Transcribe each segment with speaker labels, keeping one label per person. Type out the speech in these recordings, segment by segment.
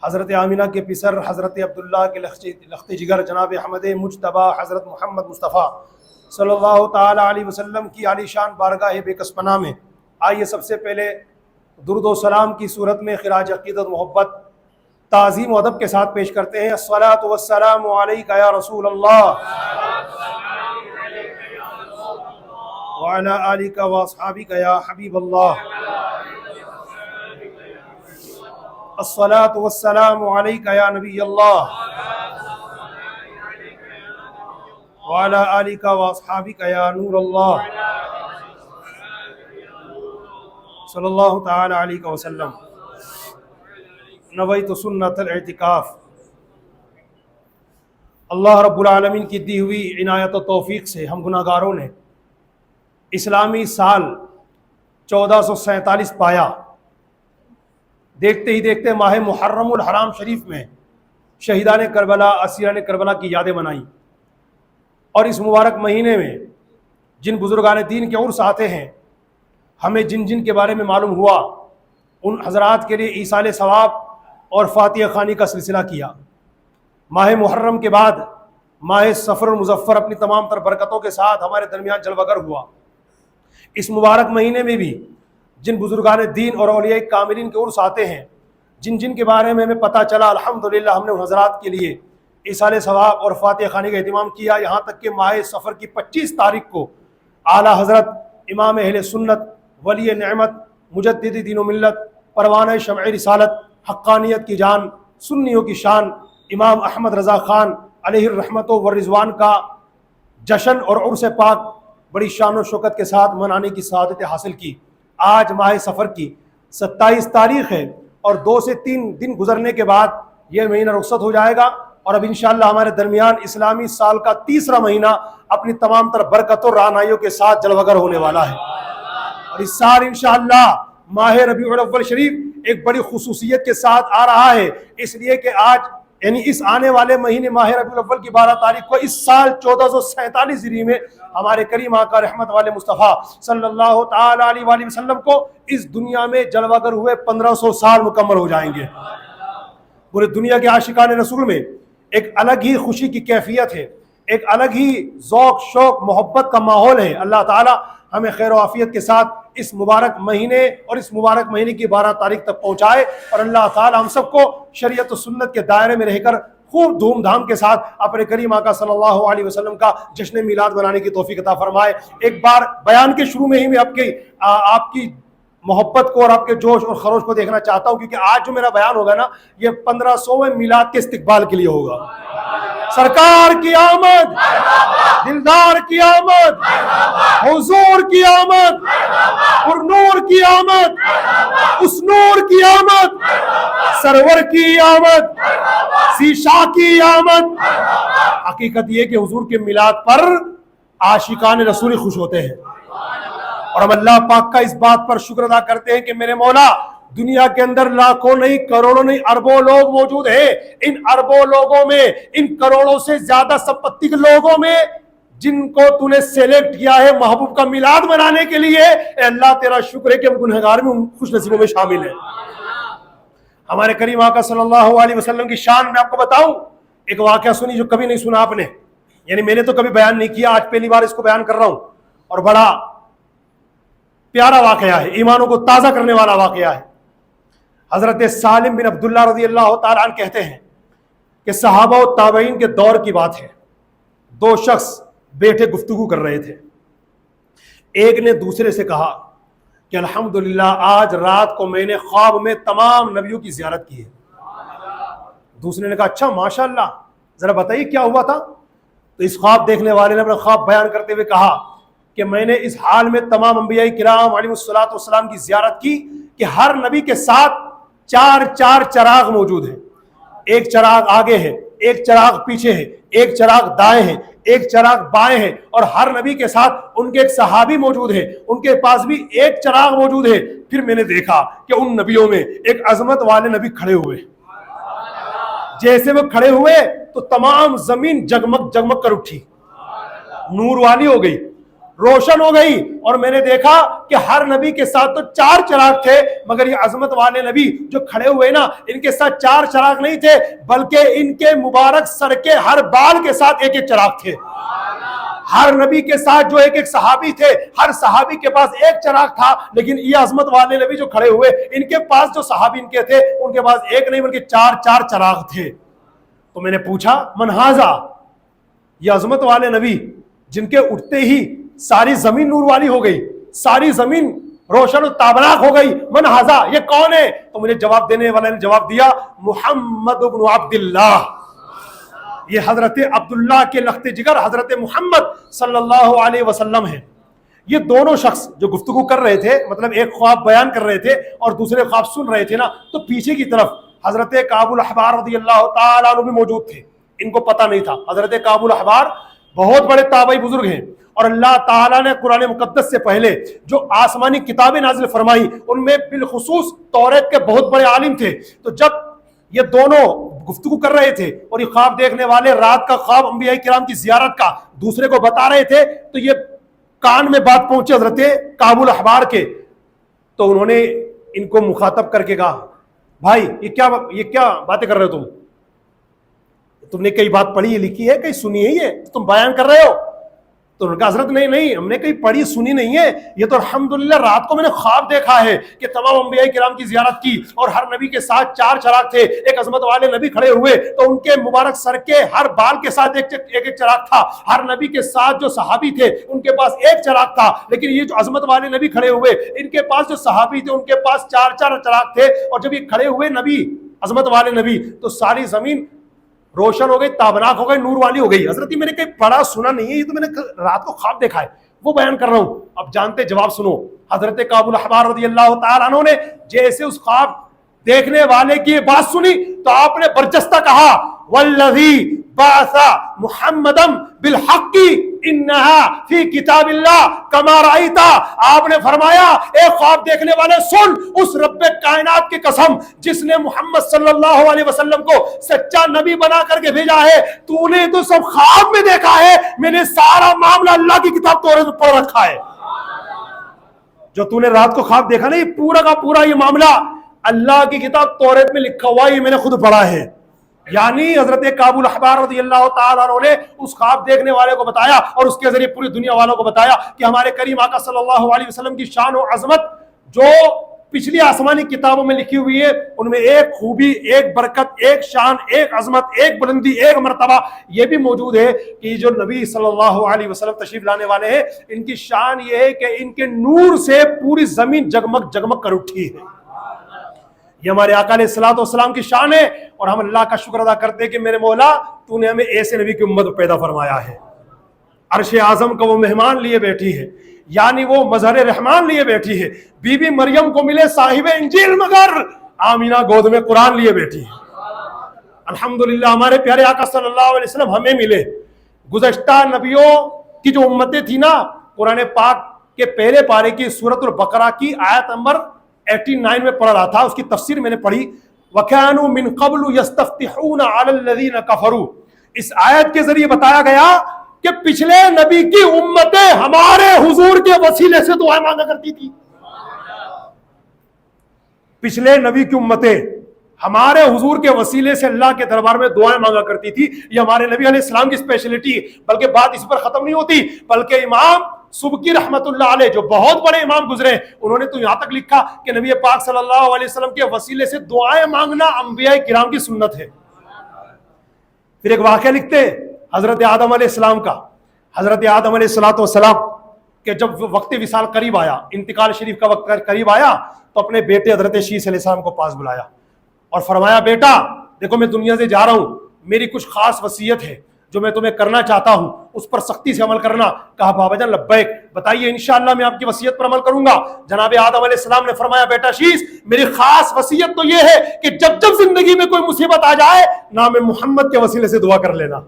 Speaker 1: حضرت آمینہ کے پسر حضرت عبداللہ کے لخت جگر جناب احمد مجتبیٰ حضرت محمد مصطفیٰ صلی اللہ تعالیٰ علیہ وسلم کی عالی شان بارگاہ بے کس پناہ میں آئیے سب سے پہلے درود و سلام کی صورت میں خراج عقیدت محبت تعظیم و ادب کے ساتھ پیش کرتے ہیں۔ الصلاۃ والسلام علیک یا رسول اللہ وعلی آلک واصحابک یا حبیب اللہ۔ الصلاۃ والسلام علیک یا نبی اللہ وعلی آلک واصحابک یا نور اللہ صلی اللہ تعالی علیہ وسلم۔ نویت سنت الاعتکاف۔ اللہ رب العالمین کی دی ہوئی عنایت و توفیق سے ہم گناہگاروں نے اسلامی سال 1447 پایا۔ دیکھتے ہی دیکھتے ماہ محرم الحرام شریف میں شہیدان کربلا اسیران کربلا کی یادیں منائیں، اور اس مبارک مہینے میں جن بزرگان دین کے عرس آتے ہیں ہمیں جن جن کے بارے میں معلوم ہوا ان حضرات کے لیے ایصال ثواب اور فاتحہ خوانی کا سلسلہ کیا۔ ماہ محرم کے بعد ماہ صفر المظفر اپنی تمام تر برکتوں کے ساتھ ہمارے درمیان جلوہ گر ہوا۔ اس مبارک مہینے میں بھی جن بزرگان دین اور اولیاء کاملین کے عرس آتے ہیں جن جن کے بارے میں ہمیں پتہ چلا، الحمدللہ ہم نے ان حضرات کے لیے ایصال ثواب اور فاتحہ خوانی کا اہتمام کیا۔ یہاں تک کہ ماہ صفر کی 25 تاریخ کو اعلیٰ حضرت امام اہل سنت ولی نعمت مجدد دین و ملت پروانہ شمع رسالت حقانیت کی جان سنیوں کی شان امام احمد رضا خان علیہ الرحمت و رضوان کا جشن اور عرس پاک بڑی شان و شوکت کے ساتھ منانے کی سعادت حاصل کی۔ آج ماہ صفر کی 27 تاریخ ہے اور 2 سے 3 دن گزرنے کے بعد یہ مہینہ رخصت ہو جائے گا، اور اب انشاءاللہ ہمارے درمیان اسلامی سال کا 3واں مہینہ اپنی تمام تر برکتوں اور رعنائیوں کے ساتھ جلوہ گر ہونے والا ہے۔ اور اس سال انشاءاللہ ماہ ربیع الاول شریف ایک بڑی خصوصیت کے ساتھ آ رہا ہے، اس لیے کہ آج یعنی اس آنے والے مہینے ماہ ربیع الاول کی 12 تاریخ کو اس سال 1447 ہجری میں ہمارے کریم آقا رحمت والے مصطفیٰ صلی اللہ تعالی علیہ وآلہ وسلم کو اس دنیا میں جلوہ گر ہوئے 1500 سال مکمل ہو جائیں گے۔ پورے دنیا کے عاشقان رسول میں ایک الگ ہی خوشی کی کیفیت ہے، ایک الگ ہی ذوق شوق محبت کا ماحول ہے۔ اللہ تعالی ہمیں خیر و عافیت کے ساتھ اس مبارک مہینے اور اس مبارک مہینے کی 12 تاریخ تک پہنچائے، اور اللہ تعالی ہم سب کو شریعت و سنت کے دائرے میں رہ کر خوب دھوم دھام کے ساتھ اپنے کریم آقا صلی اللہ علیہ وسلم کا جشن میلاد منانے کی توفیق عطا فرمائے۔ ایک بار بیان کے شروع میں ہی میں آپ کی محبت کو اور آپ کے جوش اور خروش کو دیکھنا چاہتا ہوں، کیونکہ آج جو میرا بیان ہوگا نا یہ 1500ویں میلاد کے استقبال کے لیے ہوگا۔ سرکار کی آمد، دلدار کی آمد، حضور کی آمد، اور نور کی آمد، اس نور کی آمد، سرور کی آمد، سیشا کی آمد۔ حقیقت یہ کہ حضور کے میلاد پر عاشقان رسول خوش ہوتے ہیں، اور ہم اللہ پاک کا اس بات پر شکر ادا کرتے ہیں کہ میرے مولا دنیا کے اندر لاکھوں نہیں کروڑوں نہیں اربوں لوگ موجود ہیں، ان اربوں لوگوں میں ان کروڑوں سے زیادہ سمپتی کے لوگوں میں جن کو تو نے سیلیکٹ کیا ہے محبوب کا میلاد منانے کے لیے، اے اللہ تیرا شکر ہے کہ ہم گنہگار میں خوش نصیبوں میں شامل ہیں۔ ہمارے کریم آقا صلی اللہ علیہ وسلم کی شان میں آپ کو بتاؤں ایک واقعہ سنی جو کبھی نہیں سنا آپ نے، یعنی میں نے تو کبھی بیان نہیں کیا، آج پہلی بار اس کو بیان کر رہا ہوں، اور بڑا پیارا واقعہ ہے، ایمانوں کو تازہ کرنے والا واقعہ ہے۔ حضرت سالم بن عبداللہ رضی اللہ تعالیٰ عنہ کہتے ہیں کہ صحابہ و تابعین کے دور کی بات ہے، 2 شخص بیٹھے گفتگو کر رہے تھے۔ ایک نے دوسرے سے کہا کہ الحمدللہ آج رات کو میں نے خواب میں تمام نبیوں کی زیارت کی ہے۔ دوسرے نے کہا اچھا ماشاءاللہ، ذرا بتائیے کیا ہوا تھا؟ تو اس خواب دیکھنے والے نے اپنا خواب بیان کرتے ہوئے کہا کہ میں نے اس حال میں تمام انبیاء کرام علیہ الصلوۃ والسلام کی زیارت کی کہ ہر نبی کے ساتھ 4 چراغ موجود ہیں، ایک چراغ آگے ہے، ایک چراغ پیچھے ہے، ایک چراغ دائیں ہے، ایک چراغ بائیں ہے، اور ہر نبی کے ساتھ ان کے ایک صحابی موجود ہے، ان کے پاس بھی ایک چراغ موجود ہے۔ پھر میں نے دیکھا کہ ان نبیوں میں ایک عظمت والے نبی کھڑے ہوئے، جیسے وہ کھڑے ہوئے تو تمام زمین جگمگ جگمگ کر اٹھی، نور والی ہو گئی، روشن ہو گئی، اور میں نے دیکھا کہ ہر نبی کے ساتھ تو 4 چراغ تھے، مگر یہ عظمت والے نبی جو کھڑے ہوئے نا، ان کے ساتھ 4 چراغ نہیں تھے، بلکہ ان کے مبارک سر کے ہر بال کے ساتھ ایک ایک چراغ تھے۔ ہر نبی کے ساتھ جو ایک ایک صحابی تھے، ہر صحابی کے پاس ایک چراغ تھا، لیکن یہ عظمت والے نبی جو کھڑے ہوئے، ان کے پاس جو صحابی ان کے تھے، ان کے پاس ایک نہیں بلکہ 4 چراغ تھے۔ تو میں نے پوچھا من ھذا، یہ عظمت والے نبی جن کے اٹھتے ہی ساری زمین نور والی ہو گئی، ساری زمین روشن و تابناک ہو گئی، من ھذا، یہ کون ہے؟ تو مجھے جواب دینے والے نے جواب دیا، محمد بن عبداللہ، یہ حضرت عبداللہ کے لخت جگر حضرت محمد صلی اللہ علیہ وسلم ہیں۔ یہ دونوں شخص جو گفتگو کر رہے تھے، مطلب ایک خواب بیان کر رہے تھے اور دوسرے خواب سن رہے تھے نا، تو پیچھے کی طرف حضرت کعب الاحبار رضی اللہ تعالیٰ عنہ بھی موجود تھے، ان کو پتہ نہیں تھا۔ حضرت کعب الاحبار بہت بڑے تابعی بزرگ ہیں، اور اللہ تعالیٰ نے قرآن مقدس سے پہلے جو آسمانی کتابیں نازل فرمائی، ان میں بالخصوص توریت کے بہت بڑے عالم تھے۔ تو جب یہ دونوں گفتگو کر رہے تھے اور یہ خواب دیکھنے والے رات کا خواب انبیاء کرام کی زیارت کا دوسرے کو بتا رہے تھے، تو یہ کان میں بات پہنچی حضرت کعب الاحبار کے، تو انہوں نے ان کو مخاطب کر کے کہا، بھائی یہ کیا باتیں کر رہے ہو تم نے کئی بات پڑھی ہے، لکھی ہے، کہیں سنی ہے، یہ تم بیان کر رہے ہو؟ تو انہوں نے کہا حضرت نہیں ہم نے کہیں پڑھی سنی نہیں ہے، یہ تو الحمدللہ رات کو میں نے خواب دیکھا ہے کہ تمام انبیاء کرام کی زیارت کی، اور ہر نبی کے ساتھ 4 چراغ تھے، ایک عظمت والے نبی کھڑے ہوئے تو ان کے مبارک سر کے ہر بال کے ساتھ ایک چراغ تھا، ہر نبی کے ساتھ جو صحابی تھے ان کے پاس ایک چراغ تھا، لیکن یہ جو عظمت والے نبی کھڑے ہوئے ان کے پاس جو صحابی تھے ان کے پاس 4 چراغ تھے، اور جب یہ کھڑے ہوئے نبی عظمت والے نبی تو ساری زمین روشن ہو گئی، تابناک ہو گئی، نور والی ہو گئی۔ حضرت میں نے کہیں پڑھا سنا نہیں ہے، یہ تو میں نے رات کو خواب دیکھا ہے، وہ بیان کر رہا ہوں۔ اب جانتے جواب سنو، حضرت کعب الاحبار رضی اللہ تعالیٰ عنہ نے جیسے اس خواب دیکھنے والے کی بات سنی تو آپ نے برجستہ کہا، والذی بعث محمدا بالحق انہا فی کتاب اللہ کما رأیت، آپ نے فرمایا اے خواب دیکھنے والے سن، اس رب کائنات کی قسم جس نے محمد صلی اللہ علیہ وسلم کو سچا نبی بنا کر کے بھیجا ہے، تو نے تو سب خواب میں دیکھا ہے، میں نے سارا معاملہ اللہ کی کتاب توریت میں پڑھ رکھا ہے۔ جو تو نے رات کو خواب دیکھا نا، یہ پورا کا پورا یہ معاملہ اللہ کی کتاب توریت میں لکھا ہوا ہے، یہ میں نے خود پڑھا ہے۔ یعنی حضرت کعب الاحبار رضی اللہ تعالیٰ عنہ نے اس خواب دیکھنے والے کو بتایا اور اس کے ذریعے پوری دنیا والوں کو بتایا کہ ہمارے کریم آقا صلی اللہ علیہ وسلم کی شان و عظمت جو پچھلی آسمانی کتابوں میں لکھی ہوئی ہے، ان میں ایک خوبی، ایک برکت، ایک شان، ایک عظمت، ایک بلندی، ایک مرتبہ یہ بھی موجود ہے کہ جو نبی صلی اللہ علیہ وسلم تشریف لانے والے ہیں، ان کی شان یہ ہے کہ ان کے نور سے پوری زمین جگمگ جگمگ کر اٹھی ہے۔ یہ ہمارے آقا علیہ الصلوۃ والسلام کی شان ہے، اور ہم اللہ کا شکر ادا کرتے ہیں کہ میرے مولا تو نے ہمیں ایسے نبی کی امت پیدا فرمایا ہے۔ عرش اعظم کا وہ مہمان لیے بیٹھی ہے، یعنی وہ مظہر رحمان لیے بیٹھی ہے۔ بی بی مریم کو ملے صاحب انجیل، مگر آمینہ گود میں قرآن لیے بیٹھی ہے۔ الحمدللہ ہمارے پیارے آقا صلی اللہ علیہ وسلم ہمیں ملے۔ گزشتہ نبیوں کی جو امتیں تھی نا، قرآن پاک کے پہلے پارے کی سورۃ البقرہ کی آیت نمبر 89 میں پڑھ رہا تھا، اس کی تفسیر میں نے پڑھی، وَكَانُوا مِن قَبْلُ يَسْتَفْتِحُونَ عَلَى الَّذِينَ كَفَرُوا۔ اس آیت کے ذریعے بتایا گیا کہ پچھلے نبی کی امتیں ہمارے حضور کے وسیلے سے دعائیں مانگا کرتی تھی۔ پچھلے نبی کی امتیں ہمارے حضور کے وسیلے سے اللہ کے دربار میں دعائیں مانگا کرتی تھی۔ یہ ہمارے نبی علیہ السلام کی اسپیشلٹی ہے۔ بلکہ بات اس پر ختم نہیں ہوتی، بلکہ امام سبکی رحمت اللہ علیہ جو بہت بڑے امام گزرے، انہوں نے تو یہاں تک لکھا کہ نبی پاک صلی اللہ علیہ وسلم کے وسیلے سے دعائیں مانگنا انبیاء کرام کی سنت ہے۔ پھر ایک واقعہ لکھتے حضرت آدم علیہ السلام کا۔ حضرت آدم علیہ السلام کہ جب وقت وصال قریب آیا، انتقال شریف کا وقت قریب آیا، تو اپنے بیٹے حضرت شیس علیہ السلام کو پاس بلایا اور فرمایا، بیٹا دیکھو میں دنیا سے جا رہا ہوں، میری کچھ خاص وصیت ہے جو میں تمہیں کرنا چاہتا ہوں، اس پر سختی سے عمل کرنا۔ کہا بابا جان لبیک، بتائیے انشاءاللہ میں آپ کی وصیت پر عمل کروں گا۔ جناب آدم علیہ السلام نے فرمایا، بیٹا شیس میری خاص وصیت تو یہ ہے کہ جب جب زندگی میں کوئی مصیبت آ جائے، نام محمد کے وسیلے سے دعا کر لینا،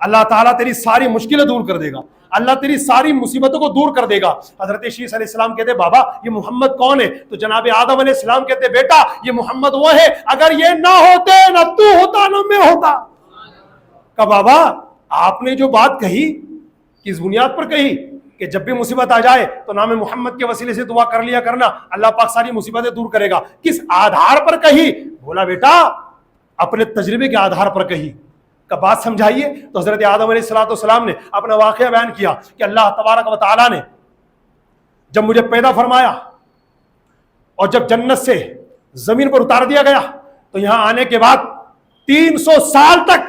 Speaker 1: اللہ تعالیٰ تیری ساری مشکلیں دور کر دے گا، اللہ تیری ساری مصیبتوں کو دور کر دے گا۔ حضرت شیس علیہ السلام کہتے بابا یہ محمد کون ہے؟ تو جناب آدم علیہ السلام کہتے بیٹا یہ محمد وہ ہے، اگر یہ نہ ہوتے نہ تو ہوتا نہ میں ہوتا۔ کہ بابا آپ نے جو بات کہی کس بنیاد پر کہی؟ کہ جب بھی مصیبت آ جائے تو نام محمد کے وسیلے سے دعا کر لیا کرنا، اللہ پاک ساری مصیبتیں دور کرے گا۔ کس آدھار پر کہی؟ بولا بیٹا اپنے تجربے کے آدھار پر کہی۔ کا بات سمجھائیے تو حضرت آدم علیہ السلام نے اپنا واقعہ بیان کیا کہ اللہ تبارک و تعالیٰ نے جب مجھے پیدا فرمایا اور جب جنت سے زمین پر اتار دیا گیا تو یہاں آنے کے بعد 300 سال تک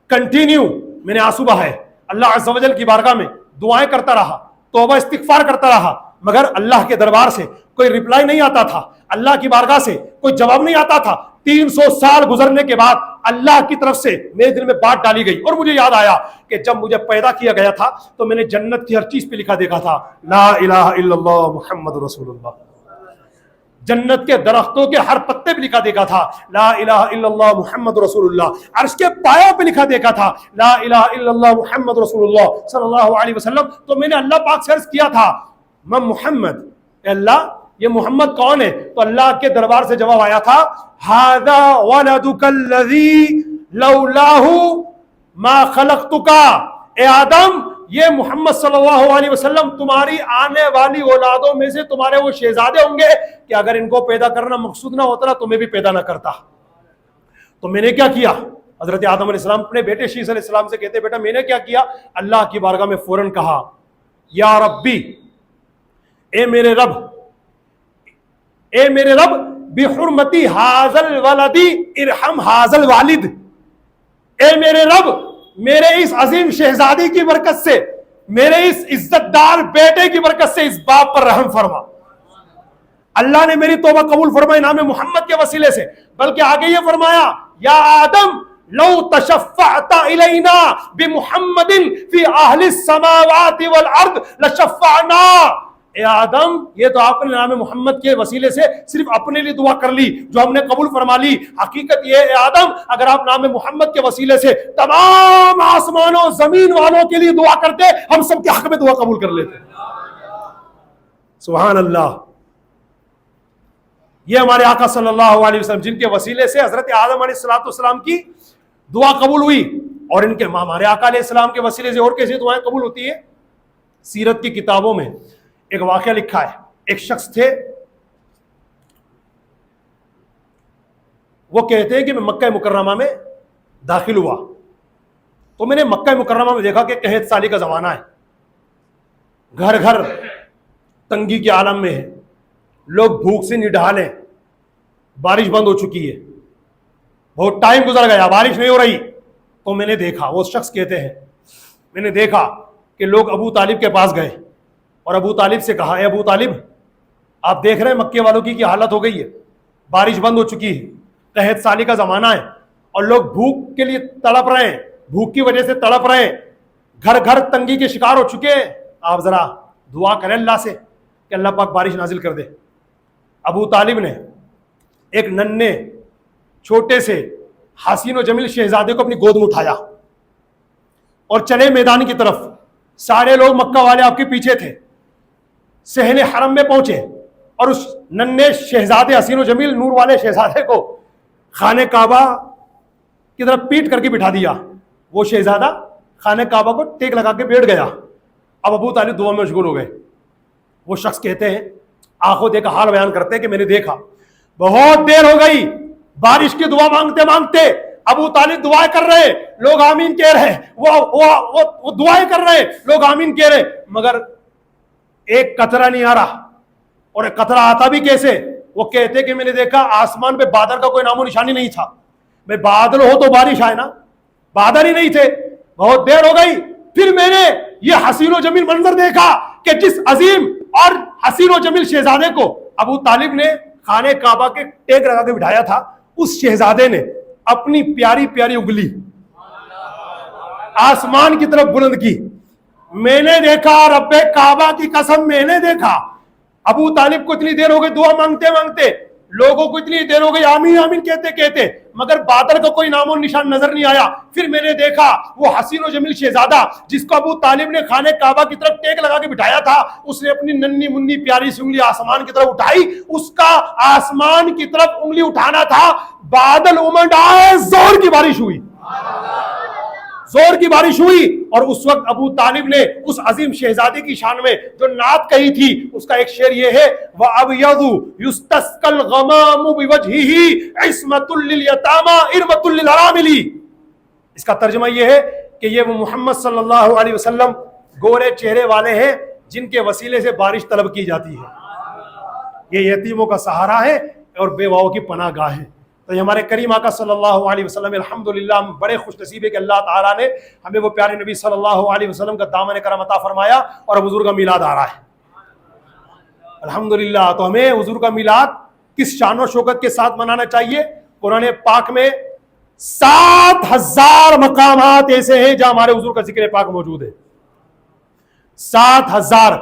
Speaker 1: کنٹینیو میں نے آنسو بہائے، اللہ عز و جل کی بارگاہ میں دعائیں کرتا رہا، توبہ استغفار کرتا رہا، مگر اللہ کے دربار سے کوئی ریپلائی نہیں آتا تھا، اللہ کی بارگاہ سے کوئی جواب نہیں آتا تھا۔ 300 سال گزرنے کے بعد اللہ کی طرف سے میرے دل میں بات ڈالی گئی اور مجھے یاد آیا کہ جب مجھے پیدا کیا گیا تھا تو میں نے جنت کی ہر چیز پہ لکھا دیکھا تھا لا الہ الا اللہ محمد رسول اللہ، جنت کے درختوں کے ہر پتے پہ لکھا دیکھا تھا لا الہ الا اللہ محمد رسول اللہ، عرش کے پایوں پہ لکھا دیکھا تھا لا الہ الا اللہ محمد رسول اللہ صلی اللہ علیہ وسلم۔ تو میں نے اللہ پاک سے عرض کیا تھا میں محمد، اے اللہ یہ محمد کون ہے؟ تو اللہ کے دربار سے جواب آیا تھا ھذا ولدک الذی لولاہ ما خلقتک، اے آدم یہ محمد صلی اللہ علیہ وسلم تمہاری آنے والی اولادوں میں سے تمہارے وہ شہزادے ہوں گے کہ اگر ان کو پیدا کرنا مقصود نہ ہوتا تو میں بھی پیدا نہ کرتا۔ تو میں نے کیا کیا؟ حضرت آدم علیہ السلام اپنے بیٹے شیس علیہ السلام سے کہتے بیٹا میں نے کیا کیا؟ اللہ کی بارگاہ میں فوراً کہا یا ربی، اے میرے رب، اے میرے رب بحرمتی حاضل ولدی ارحم حاضل والد، اے میرے رب میرے اس عظیم شہزادی کی برکت سے، میرے اس عزت دار بیٹے کی برکت سے اس باپ پر رحم فرما۔ اللہ نے میری توبہ قبول فرمائی نام محمد کے وسیلے سے، بلکہ آگے یہ فرمایا یا آدم لو تشفعت الینا بمحمد فی اہل السماوات والارض لشفعنا، اے آدم یہ تو آپ نے نام محمد کے وسیلے سے صرف اپنے لیے دعا کر لی جو ہم نے قبول فرما لی، حقیقت یہ اے آدم اگر آپ نام محمد کے وسیلے سے تمام آسمانوں زمین والوں کے لیے دعا کرتے ہم سب کے حق میں دعا قبول کر لیتے۔ سبحان اللہ۔ یہ ہمارے آقا صلی اللہ علیہ وسلم جن کے وسیلے سے حضرت آدم علیہ السلام کی دعا قبول ہوئی، اور ان کے ہمارے آقا علیہ السلام کے وسیلے سے اور کیسے دعائیں قبول ہوتی ہیں؟ سیرت کی کتابوں میں ایک واقعہ لکھا ہے، ایک شخص تھے وہ کہتے ہیں کہ میں مکہ مکرمہ میں داخل ہوا تو میں نے مکہ مکرمہ میں دیکھا کہ قحط سالی کا زمانہ ہے، گھر گھر تنگی کے عالم میں ہے، لوگ بھوک سے نڈھال ہیں، بارش بند ہو چکی ہے، بہت ٹائم گزر گیا بارش نہیں ہو رہی۔ تو میں نے دیکھا، وہ شخص کہتے ہیں میں نے دیکھا کہ لوگ ابو طالب کے پاس گئے اور ابو طالب سے کہا اے ابو طالب آپ دیکھ رہے ہیں مکے والوں کی حالت ہو گئی ہے، بارش بند ہو چکی ہے، قحط سالی کا زمانہ ہے اور لوگ بھوک کے لیے تڑپ رہے ہیں، بھوک کی وجہ سے تڑپ رہے ہیں، گھر گھر تنگی کے شکار ہو چکے ہیں، آپ ذرا دعا کریں اللہ سے کہ اللہ پاک بارش نازل کر دے۔ ابو طالب نے ایک ننھے چھوٹے سے حسین و جمیل شہزادے کو اپنی گود میں اٹھایا اور چلے میدان کی طرف۔ سارے لوگ مکہ والے آپ کے پیچھے تھے، صحن حرم میں پہنچے اور اس ننھے شہزادے حسین و جمیل نور والے شہزادے کو خانہ کعبہ کی طرف پیٹ کر کے بٹھا دیا۔ وہ شہزادہ خانہ کعبہ کو ٹیک لگا کے بیٹھ گیا۔ اب ابو طالب دعا میں مشغول ہو گئے۔ وہ شخص کہتے ہیں آنکھوں دیکھا حال بیان کرتے ہیں کہ میں نے دیکھا بہت دیر ہو گئی، بارش کی دعا مانگتے مانگتے ابو طالب دعائیں کر رہے، لوگ آمین کہہ رہے، وہ دعائیں کر رہے، لوگ آمین کہہ رہے، مگر ایک قطرہ نہیں آ رہا۔ اور ایک قطرہ آتا بھی کیسے؟ وہ کہتے کہ میں نے دیکھا آسمان پہ بادل کا کوئی نام و نشانی نہیں تھا۔ میں بادل ہو تو بارش آئے نا، بادل ہی نہیں تھے۔ بہت دیر ہو گئی، پھر میں نے یہ حسین و جمیل منظر دیکھا کہ جس عظیم اور حسین و جمیل شہزادے کو ابو طالب نے خانہ کعبہ کے ٹیک لگا کے بٹھایا تھا، اس شہزادے نے اپنی پیاری پیاری انگلی آسمان کی طرف بلند کی۔ میں نے دیکھا، رب کعبہ کی قسم میں نے دیکھا، ابو طالب کو اتنی دیر ہو گئی دعا مانگتے مانگتے، لوگوں کو اتنی دیر ہو گئی آمین آمین کہتے کہتے، مگر بادل کا کوئی نام و نشان نظر نہیں آیا۔ پھر میں نے دیکھا وہ حسین و جمیل شہزادہ جس کو ابو طالب نے خانہ کعبہ کی طرف ٹیک لگا کے بٹھایا تھا، اس نے اپنی ننھی منی پیاری سی انگلی آسمان کی طرف اٹھائی۔ اس کا آسمان کی طرف انگلی اٹھانا تھا، بادل امنڈ آئے، زور کی بارش ہوئی۔ زور کی بارش ہوئی اور اس وقت ابو طالب نے اس عظیم شہزادے کی شان میں جو نعت کہی تھی اس کا ایک شعر یہ ہے وَأَبْيَضُ يُسْتَسْقَى الْغَمَامُ بِوَجْهِهِ عِصْمَةٌ لِلْيَتَامَى إِرْمَةٌ لِلْأَرَامِلِ. اس کا ترجمہ یہ ہے کہ یہ وہ محمد صلی اللہ علیہ وسلم گورے چہرے والے ہیں جن کے وسیلے سے بارش طلب کی جاتی ہے. یہ یتیموں کا سہارا ہے اور بیواؤں کی پناہ گاہ ہے. تو یہ ہمارے کریم آقا صلی اللہ علیہ وسلم الحمدللہ ہم بڑے خوش نصیب ہے کہ اللہ تعالیٰ نے ہمیں وہ پیارے نبی صلی اللہ علیہ وسلم کا دامن کرم عطا فرمایا اور اب حضور کا میلاد آ رہا ہے الحمدللہ. تو ہمیں حضور کا میلاد کس شان و شوکت کے ساتھ منانا چاہیے؟ قرآن پاک میں 7,000 مقامات ایسے ہیں جہاں ہمارے حضور کا ذکر پاک موجود ہے. 7,000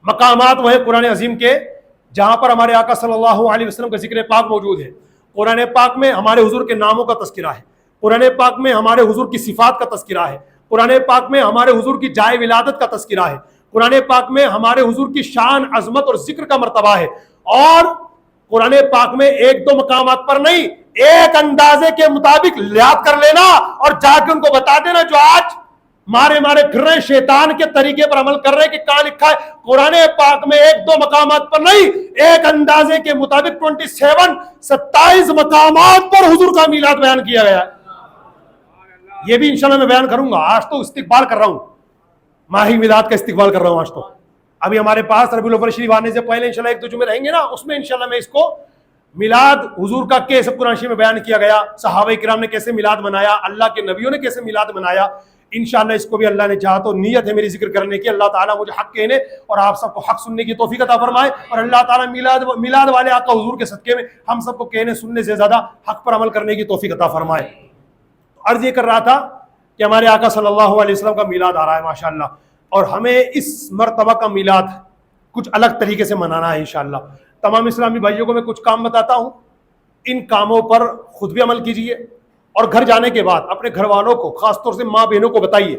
Speaker 1: مقامات وہ ہیں قرآن عظیم کے جہاں پر ہمارے آقا صلی اللہ علیہ وسلم کا ذکر پاک موجود ہے. قرآن پاک میں ہمارے حضور کے ناموں کا تذکرہ ہے. قرآن پاک میں ہمارے حضور کی صفات کا تذکرہ ہے. قرآن پاک میں ہمارے حضور کی جائے ولادت کا تذکرہ ہے. قرآن پاک میں ہمارے حضور کی شان عظمت اور ذکر کا مرتبہ ہے. اور قرآن پاک میں ایک دو مقامات پر نہیں، ایک اندازے کے مطابق یاد کر لینا اور جا کے ان کو بتا دینا جو آج مارے پھر رہے شیطان کے طریقے پر عمل کر رہے کہ کہاں لکھا ہے. قرآن پاک میں ایک دو مقامات پر نہیں، ایک اندازے کے مطابق 27 مقامات پر حضور کا میلاد بیان کیا گیا ہے. یہ بھی انشاءاللہ میں بیان کروں گا. آج تو استقبال کر رہا ہوں، ماہی میلاد کا استقبال کر رہا ہوں. آج تو ابھی ہمارے پاس ربیع الاول شریف آنے سے پہلے انشاءاللہ 1-2 جمعے رہیں گے نا، اس میں انشاءاللہ میں اس کو میلاد حضور کا کیسے قرآن شریف میں بیان کیا گیا، صحابہ کرام نے کیسے میلاد منایا، اللہ کے نبیوں نے کیسے میلاد منایا. انشاءاللہ اس کو بھی اللہ نے چاہا تو نیت ہے میری ذکر کرنے کی. اللہ تعالیٰ مجھے حق کہنے اور آپ سب کو حق سننے کی توفیق عطا فرمائے اور اللہ تعالیٰ میلاد والے آقا حضور کے صدقے میں ہم سب کو کہنے سننے سے زیادہ حق پر عمل کرنے کی توفیق عطا فرمائے. عرض یہ کر رہا تھا کہ ہمارے آقا صلی اللہ علیہ وسلم کا میلاد آ رہا ہے ماشاءاللہ، اور ہمیں اس مرتبہ کا میلاد کچھ الگ طریقے سے منانا ہے انشاءاللہ. تمام اسلامی بھائیوں کو میں کچھ کام بتاتا ہوں، ان کاموں پر خود بھی عمل کیجئے اور گھر جانے کے بعد اپنے گھر والوں کو، خاص طور سے ماں بہنوں کو بتائیے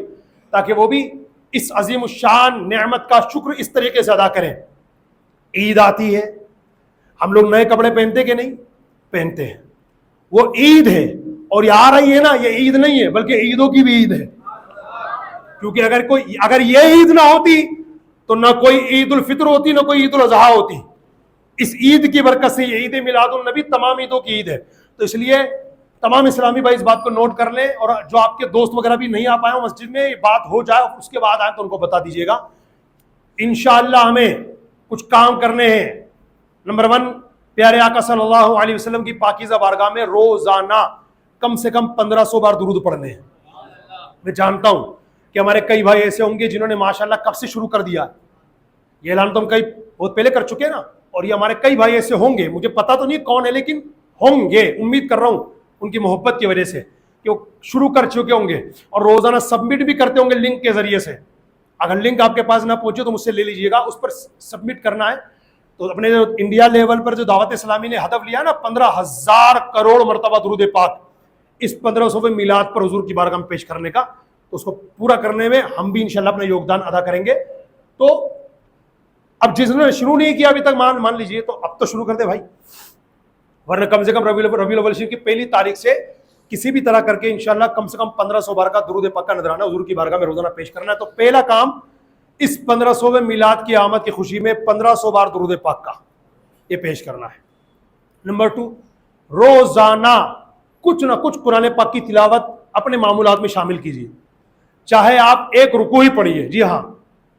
Speaker 1: تاکہ وہ بھی اس عظیم الشان نعمت کا شکر اس طریقے سے ادا کریں. عید آتی ہے، ہم لوگ نئے کپڑے پہنتے کہ نہیں؟ پہنتے ہیں. وہ عید ہے اور یہ آ رہی ہے نا، یہ عید نہیں ہے بلکہ عیدوں کی بھی عید ہے. کیونکہ اگر یہ عید نہ ہوتی تو نہ کوئی عید الفطر ہوتی نہ کوئی عید الاضحیٰ ہوتی. اس عید کی برکت سے یہ عید میلاد النبی تمام عیدوں کی عید ہے. تو اس لیے تمام اسلامی بھائی اس بات کو نوٹ کر لیں، اور جو آپ کے دوست وغیرہ بھی نہیں آ پائے ہوں مسجد میں، یہ بات ہو جائے اس کے بعد آئے تو ان کو بتا دیجیے گا. انشاءاللہ ہمیں کچھ کام کرنے ہیں. نمبر 1، پیارے آقا صلی اللہ علیہ وسلم کی پاکیزہ بارگاہ میں روزانہ کم سے کم 1500 بار درود پڑھنے ہیں. میں جانتا ہوں کہ ہمارے کئی بھائی ایسے ہوں گے جنہوں نے ماشاءاللہ کب سے شروع کر دیا. یہ اعلان تو ہم کئی بہت پہلے کر چکے نا، اور یہ ہمارے کئی بھائی ایسے ہوں گے، مجھے پتا تو نہیں کون ہے لیکن ہوں گے، امید کر رہا ہوں ان کی محبت کی وجہ سے کہ وہ شروع کر چکے ہوں گے اور روزانہ سبمٹ بھی کرتے ہوں گے لنک کے ذریعے سے. اگر لنک آپ کے پاس نہ پہنچے تو مجھ سے لے لیجئے گا، اس پر سبمٹ کرنا ہے. تو اپنے جو انڈیا لیول پر جو دعوت اسلامی نے ہدف لیا نا 15,000 کروڑ مرتبہ درود پاک اس 1500 میلاد پر حضور کی بارگاہ میں پیش کرنے کا، تو اس کو پورا کرنے میں ہم بھی انشاءاللہ اپنا یوگدان ادا کریں گے. تو اب جس نے شروع نہیں کیا ابھی تک مان لیجئے تو اب تو شروع کر دے بھائی، ورنہ کم سے کم ربیع الاول شریف کی پہلی تاریخ سے کسی بھی طرح کر کے انشاءاللہ کم سے کم 1500 بار کا درود پاک کا نذرانہ حضور کی بارگاہ میں روزانہ پیش کرنا ہے. تو پہلا کام اس 1500ویں میلاد کی آمد کی خوشی میں 1500 بار درود پاک کا یہ پیش کرنا ہے. نمبر 2، روزانہ کچھ نہ کچھ قرآن پاک کی تلاوت اپنے معمولات میں شامل کیجیے. چاہے آپ ایک رکوع ہی پڑھیے، جی ہاں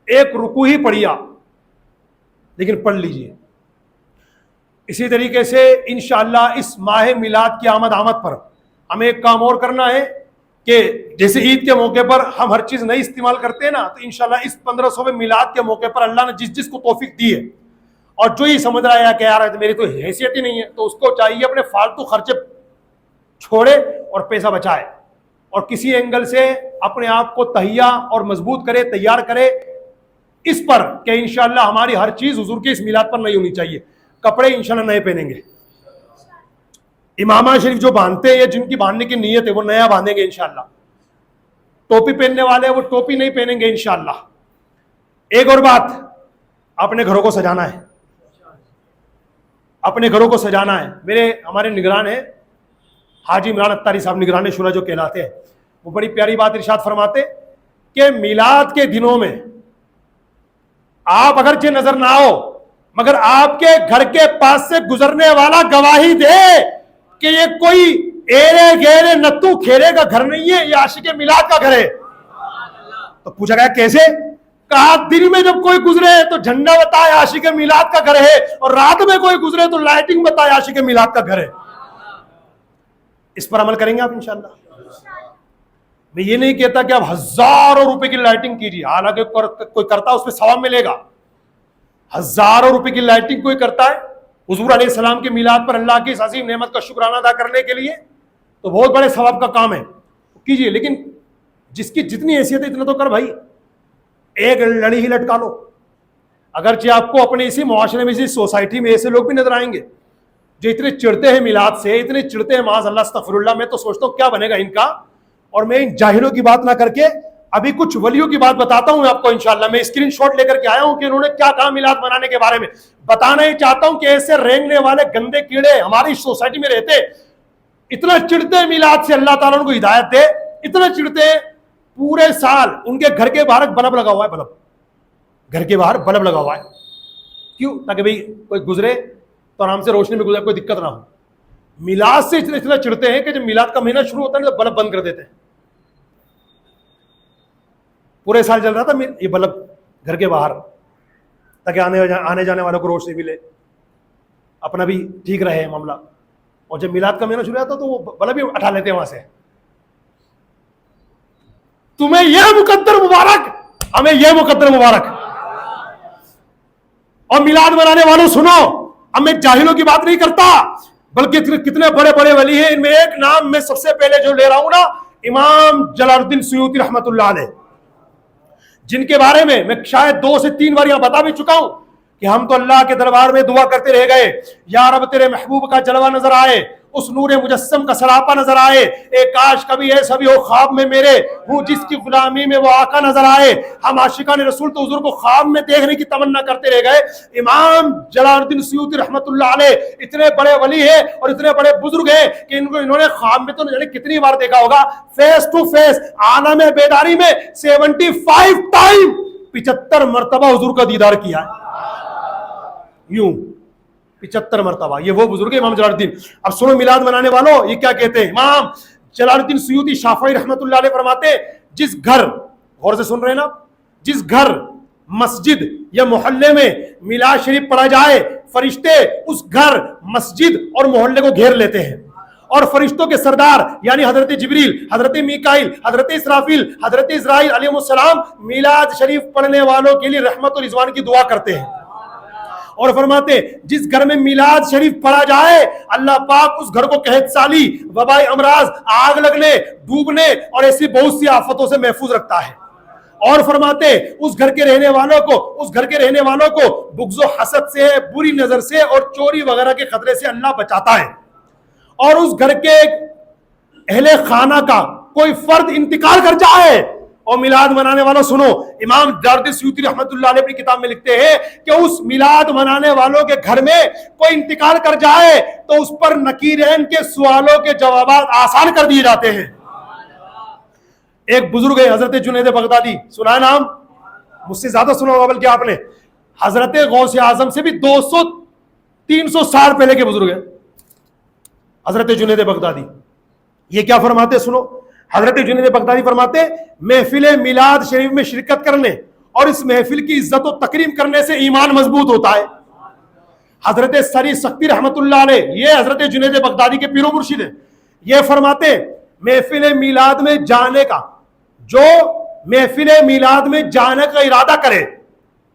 Speaker 1: ایک رکوع ہی پڑھیے آپ، لیکن پڑھ لیجیے. اسی طریقے سے انشاءاللہ اس ماہ میلاد کی آمد پر ہمیں ایک کام اور کرنا ہے کہ جیسے عید کے موقع پر ہم ہر چیز نہیں استعمال کرتے ہیں نا، تو انشاءاللہ اس 1500ویں میلاد کے موقع پر اللہ نے جس کو توفیق دی ہے اور جو یہ سمجھ رہا ہے کہ یار میری تو حیثیت ہی نہیں ہے، تو اس کو چاہیے اپنے فالتو خرچے چھوڑے اور پیسہ بچائے اور کسی اینگل سے اپنے آپ کو تہیا اور مضبوط کرے، تیار کرے اس پر کہ انشاءاللہ ہماری ہر چیز حضور کے اس میلاد پر نہیں ہونی چاہیے. کپڑے انشاءاللہ نئے پہنیں گے، امامہ شریف جو باندھتے ہیں یا جن کی باندھنے کی نیت ہے وہ نیا باندھیں گے انشاءاللہ. ٹوپی پہننے والے وہ ٹوپی نہیں پہنیں گے انشاءاللہ. ایک اور بات، اپنے گھروں کو سجانا ہے، اپنے گھروں کو سجانا ہے. ہمارے نگران ہیں حاجی عمران اتاری صاحب نگران شورا جو کہلاتے ہیں، وہ بڑی پیاری بات ارشاد فرماتے کہ میلاد کے دنوں میں آپ اگرچہ نظر نہ آؤ مگر آپ کے گھر کے پاس سے گزرنے والا گواہی دے کہ یہ کوئی ایرے گیرے نتو کھیرے کا گھر نہیں ہے، یہ عاشق میلاد کا گھر ہے۔ تو پوچھا گیا کیسے؟ کہا دن میں جب کوئی گزرے تو جھنڈا بتائے عاشق میلاد کا گھر ہے، اور رات میں کوئی گزرے تو لائٹنگ بتائے عاشق میلاد کا گھر ہے۔ اس پر عمل کریں گے آپ انشاءاللہ؟ میں یہ نہیں کہتا کہ آپ ہزاروں روپے کی لائٹنگ کیجیے، حالانکہ کوئی کرتا ہے اس پہ ثواب ملے گا۔ ہزاروں روپے کی لائٹنگ کوئی کرتا ہے حضور علیہ السلام کے میلاد پر اللہ کی اس عظیم نعمت کا شکرانہ ادا کرنے کے لیے، تو بہت بڑے ثواب کا کام ہے، کیجیے، لیکن جس کی جتنی حیثیت ہے اتنا تو کر بھائی، ایک لڑی ہی لٹکا لو۔ اگرچہ آپ کو اپنے اسی معاشرے میں، اسی سوسائٹی میں ایسے لوگ بھی نظر آئیں گے جو اتنے چڑھتے ہیں میلاد سے، اتنے چڑھتے ہیں معاذ اللہ استغفر اللہ، میں تو سوچتا ہوں کیا بنے گا ان کا۔ اور میں ان جاہلوں کی بات نہ کر کے ابھی کچھ ولیوں کی بات بتاتا ہوں آپ کو انشاءاللہ۔ میں اسکرین شاٹ لے کر کے آیا ہوں کہ انہوں نے کیا کہا میلاد منانے کے بارے میں۔ بتانا ہی چاہتا ہوں کہ ایسے رینگنے والے گندے کیڑے ہماری سوسائٹی میں رہتے، اتنا چڑھتے ہیں میلاد سے، اللہ تعالیٰ ان کو ہدایت دے، اتنا چڑھتے ہیں پورے سال ان کے گھر کے باہر بلب لگا ہوا ہے، بلب گھر کے باہر بلب لگا ہوا ہے، کیوں؟ تاکہ بھئی کوئی گزرے تو آرام سے روشنی میں گزرے، کوئی دقت نہ ہو۔ میلاد سے اتنا چڑھتے ہیں کہ جب میلاد کا مہینہ شروع ہوتا ہے تو بلب بند کر دیتے ہیں۔ پورے سال چل رہا تھا یہ بلب گھر کے باہر، تاکہ آنے جانے والوں کو روشنی ملے، اپنا بھی ٹھیک رہے معاملہ۔ اور جب میلاد کا مہینہ شروع ہوتا تو وہ بلب بھی اٹھا لیتے ہیں وہاں سے۔ تمہیں یہ مقدر مبارک، ہمیں یہ مقدر مبارک۔ اور میلاد منانے والوں سنو، اب میں جاہلوں کی بات نہیں کرتا، بلکہ کتنے بڑے بڑے ولی ہیں، ان میں ایک نام میں سب سے پہلے جو لے رہا ہوں نا، امام جلال الدین سیوطی رحمت اللہ علیہ، جن کے بارے میں شاید 2 سے 3 بار یہاں بتا بھی چکا ہوں کہ ہم تو اللہ کے دربار میں دعا کرتے رہ گئے، یا رب تیرے محبوب کا جلوہ نظر آئے، اس نور مجسم کا سراپا نظر آئے، اے کاش کبھی ایسا بھی ہو خواب میں میرے ہوں جس کی غلامی میں وہ آقا نظر آئے۔ ہم عاشقان رسول تو حضور کو خواب میں دیکھنے کی تمنا کرتے رہ گئے۔ امام جلال الدین سیوطی رحمت اللہ علیہ اتنے بڑے ولی ہیں اور اتنے بڑے بزرگ ہیں کہ انہوں نے خواب میں تو نہیں کتنی بار دیکھا ہوگا، فیس ٹو فیس عالم بیداری میں 75 ٹائم 75 مرتبہ حضور کا دیدار کیا ہے، یوں 75 مرتبہ۔ یہ وہ بزرگ امام جلال الدین۔ اب سنو میلاد منانے والوں یہ کیا کہتے ہیں۔ امام جلال الدین سیوطی شافعی رحمت اللہ علیہ فرماتے ہیں، جس گھر، غور سے سن رہے ہیں نا، جس گھر، مسجد یا محلے میں میلاد شریف پڑھا جائے، فرشتے اس گھر، مسجد اور محلے کو گھیر لیتے ہیں، اور فرشتوں کے سردار یعنی حضرت جبریل، حضرت میکائیل، حضرت اسرافیل، حضرت اسرائیل علیہ السلام میلاد شریف پڑھنے والوں کے لیے رحمت و رضوان کی دعا کرتے ہیں۔ اور فرماتے جس گھر میں میلاد شریف پڑھا جائے اللہ پاک اس گھر کو قحط سالی، وبائی امراض، آگ لگنے، ڈوبنے اور ایسی بہت سی آفتوں سے محفوظ رکھتا ہے۔ اور فرماتے اس گھر کے رہنے والوں کو بغض و حسد سے، بری نظر سے اور چوری وغیرہ کے خطرے سے اللہ بچاتا ہے۔ اور اس گھر کے اہل خانہ کا کوئی فرد انتقال کر جائے، اور میلاد منانے والوں سنو، امام جلال الدین سیوطی رحمت اللہ علیہ اپنی کتاب میں لکھتے ہیں کہ اس میلاد منانے والوں کے گھر میں کوئی انتقال کر جائے تو اس پر نکیرین کے سوالوں کے جوابات آسان کر دیے جاتے ہیں۔ ایک بزرگ ہے حضرت جنید بغدادی، سنا ہے نام؟ مجھ سے زیادہ سنا ہوگا بلکہ آپ نے۔ حضرت غوث اعظم سے بھی 200-300 سال پہلے کے بزرگ ہیں حضرت جنید بغدادی۔ یہ کیا فرماتے سنو، حضرت جنید بغدادی فرماتے محفل میلاد شریف میں شرکت کرنے اور اس محفل کی عزت و تکریم کرنے سے ایمان مضبوط ہوتا ہے۔ حضرت سری سختی رحمت اللہ علیہ، یہ حضرت جنید بغدادی کے پیر و مرشد ہیں، یہ فرماتے محفل میلاد میں جانے کا، جو محفل میلاد میں جانے کا ارادہ کرے،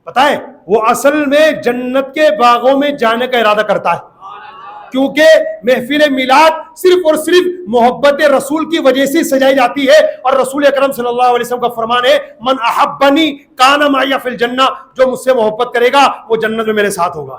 Speaker 1: پتہ ہے وہ اصل میں جنت کے باغوں میں جانے کا ارادہ کرتا ہے، کیونکہ محفل میلاد صرف اور صرف محبت رسول کی وجہ سے سجائی جاتی ہے، اور رسول اکرم صلی اللہ علیہ وسلم کا فرمان ہے من احبنی کان معی فی الجنہ، جو مجھ سے محبت کرے گا وہ جنت میں میرے ساتھ ہوگا۔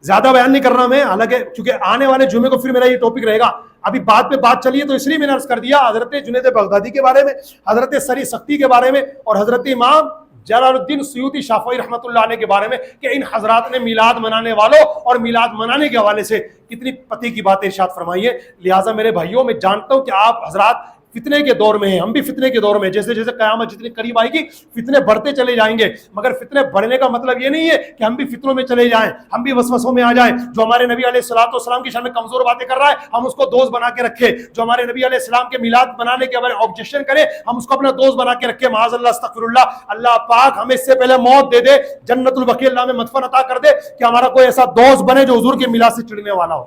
Speaker 1: زیادہ بیان نہیں کر رہا میں، حالانکہ چونکہ آنے والے جمعے کو پھر میرا یہ ٹاپک رہے گا، ابھی بات پہ بات چلیے تو اس لیے میں نے عرض کر دیا حضرت جنید بغدادی کے بارے میں، حضرت سری سختی کے بارے میں، اور حضرت امام جلال الدین سیوطی شافعی رحمۃ اللہ علیہ کے بارے میں کہ ان حضرات نے میلاد منانے والوں اور میلاد منانے کے حوالے سے کتنی پتی کی باتیں ارشاد فرمائی ہے. لہٰذا میرے بھائیوں میں جانتا ہوں کہ آپ حضرات فتنے کے دور میں ہیں, ہم بھی فتنے کے دور میں, جیسے جیسے قیامت جتنی قریب آئے گی فتنے بڑھتے چلے جائیں گے, مگر فتنے بڑھنے کا مطلب یہ نہیں ہے کہ ہم بھی فتنوں میں چلے جائیں, ہم بھی وسوسوں میں آ جائیں. جو ہمارے نبی علیہ الصلوۃ والسلام کی شان میں کمزور باتیں کر رہا ہے ہم اس کو دوست بنا کے رکھے, جو ہمارے نبی علیہ السلام کے میلاد بنانے کے بارے آبجیکشن کرے ہم اس کو اپنا دوست بنا کے رکھے. معاذ اللہ, استغفر اللہ. اللہ پاک ہمیں اس سے پہلے موت دے دے, جنت البقیع اللہ میں مدفن عطا کر دے کہ ہمارا کوئی ایسا دوست بنے جو حضور کے میلاد سے چڑھنے والا ہو.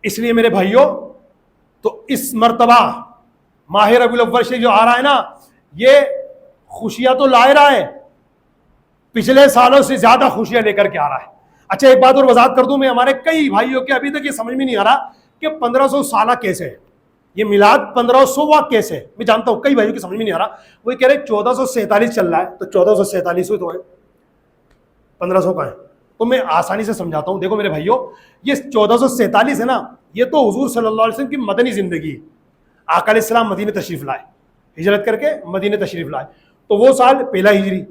Speaker 1: اس لیے میرے بھائیوں تو اس مرتبہ ماہ ربیع الاول شریف جو آ رہا ہے نا, یہ خوشیاں تو لائے رہا ہے, پچھلے سالوں سے زیادہ خوشیاں لے کر کے آ رہا ہے. اچھا ایک بات اور وضاحت کر دوں میں, ہمارے کئی بھائیوں کے ابھی تک یہ سمجھ میں نہیں آ رہا کہ 1500 سالہ کیسے ہے, یہ میلاد 1500واں کیسے ہے. میں جانتا ہوں کئی بھائیوں کی سمجھ میں نہیں آ رہا, وہ کہہ رہے 1447 چل رہا ہے تو 1447 تو ہے, 1500 کا ہے. تو میں آسانی سے سمجھاتا ہوں. دیکھو میرے بھائیوں, یہ 1447 ہے نا, یہ تو حضور صلی اللہ علیہ وسلم کی مدنی زندگی ہے. آقا علیہ السلام مدینہ تشریف لائے, ہجرت کر کے مدینہ تشریف لائے, تو وہ سال پہلا ہجری,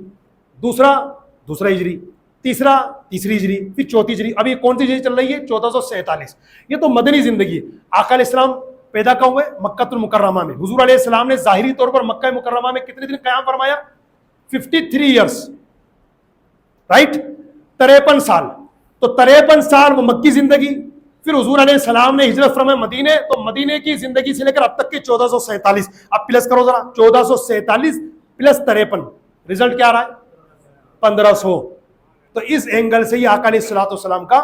Speaker 1: دوسرا ہجری, تیسری ہجری, پھر چوتھی ہجری. ابھی کون سی ہجری چل رہی ہے؟ 1447. یہ تو مدنی زندگی ہے. آقا علیہ السلام پیدا کب ہوئے؟ مکہ المکرمہ میں. حضور علیہ السلام نے ظاہری طور پر مکہ مکرمہ میں کتنے دن قیام فرمایا؟ 53 ایئرس, رائٹ, 53 سال. تو 53 سال وہ مکی زندگی, پھر حضور علیہ السلام نے ہجرت فرمایا مدینے, تو مدینے کی زندگی سے لے کر اب تک کی 1447. اب پلس کرو ذرا, 1447 پلس 53, رزلٹ کیا آ رہا ہے؟ 1500. تو اس اینگل سے یہ آقا علیہ الصلوۃ والسلام کا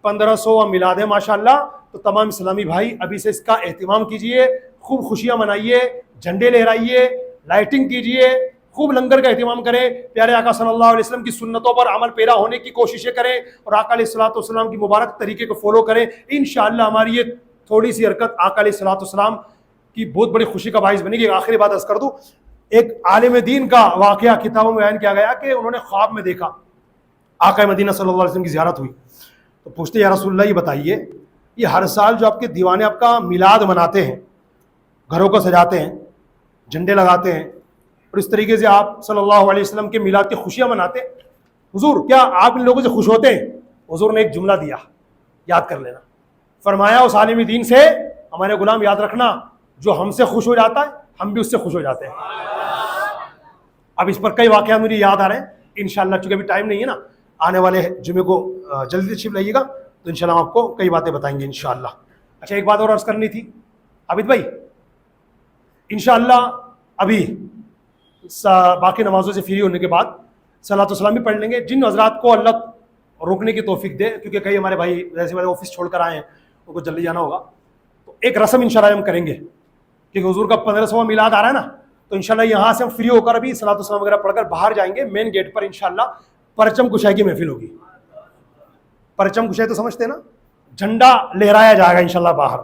Speaker 1: 1500واں میلاد ہے ماشاءاللہ. تو تمام اسلامی بھائی ابھی سے اس کا اہتمام کیجئے, خوب خوشیاں منائیے, جھنڈے لہرائیے, لائٹنگ کیجئے, خوب لنگر کا اہتمام کریں, پیارے آقا صلی اللہ علیہ وسلم کی سنتوں پر عمل پیرا ہونے کی کوششیں کریں, اور آقا علیہ الصلوۃ والسلام کی مبارک طریقے کو فالو کریں. انشاءاللہ ہماری یہ تھوڑی سی حرکت آقا علیہ الصلوۃ والسلام کی بہت بڑی خوشی کا باعث بنے گی. آخری بات عرض کر دوں, ایک عالم دین کا واقعہ کتابوں میں بیان کیا گیا کہ انہوں نے خواب میں دیکھا آقا مدینہ صلی اللہ علیہ وسلم کی زیارت ہوئی, تو پوچھتے یا رسول اللہ یہ بتائیے, یہ ہر سال جو آپ کے دیوانے آپ کا میلاد مناتے ہیں, گھروں کو سجاتے ہیں, جھنڈے لگاتے ہیں, اور اس طریقے سے آپ صلی اللہ علیہ وسلم کے میلاد کی خوشیاں مناتے ہیں, حضور کیا آپ ان لوگوں سے خوش ہوتے ہیں؟ حضور نے ایک جملہ دیا, یاد کر لینا. فرمایا اس عالم دین سے ہمارے غلام یاد رکھنا, جو ہم سے خوش ہو جاتا ہے ہم بھی اس سے خوش ہو جاتے ہیں. اب اس پر کئی واقعات مجھے یاد آ رہے ہیں انشاءاللہ, چونکہ ابھی ٹائم نہیں ہے نا, آنے والے جمعے کو جلدی تشریف لائیے گا تو انشاءاللہ ہم آپ کو کئی باتیں بتائیں گے انشاءاللہ. اچھا ایک بات اور عرض کرنی تھی عابد بھائی, انشاءاللہ ابھی باقی نمازوں سے فری ہونے کے بعد صلاۃ والسلام بھی پڑھ لیں گے. جن حضرات کو اللہ روکنے کی توفیق دے, کیونکہ کئی ہمارے بھائی جیسے والے آفس چھوڑ کر آئے ہیں ان کو جلدی جانا ہوگا, تو ایک رسم انشاءاللہ ہم کریں گے, کیونکہ حضور کا 1500واں میلاد آ رہا ہے نا, تو انشاءاللہ یہاں سے ہم فری ہو کر ابھی صلاۃ والسلام وغیرہ پڑھ کر باہر جائیں گے. مین گیٹ پر انشاءاللہ پرچم کشائی کی محفل ہوگی. پرچم کشائی تو سمجھتے ہیں نا, جھنڈا لہرایا جائے گا انشاءاللہ باہر,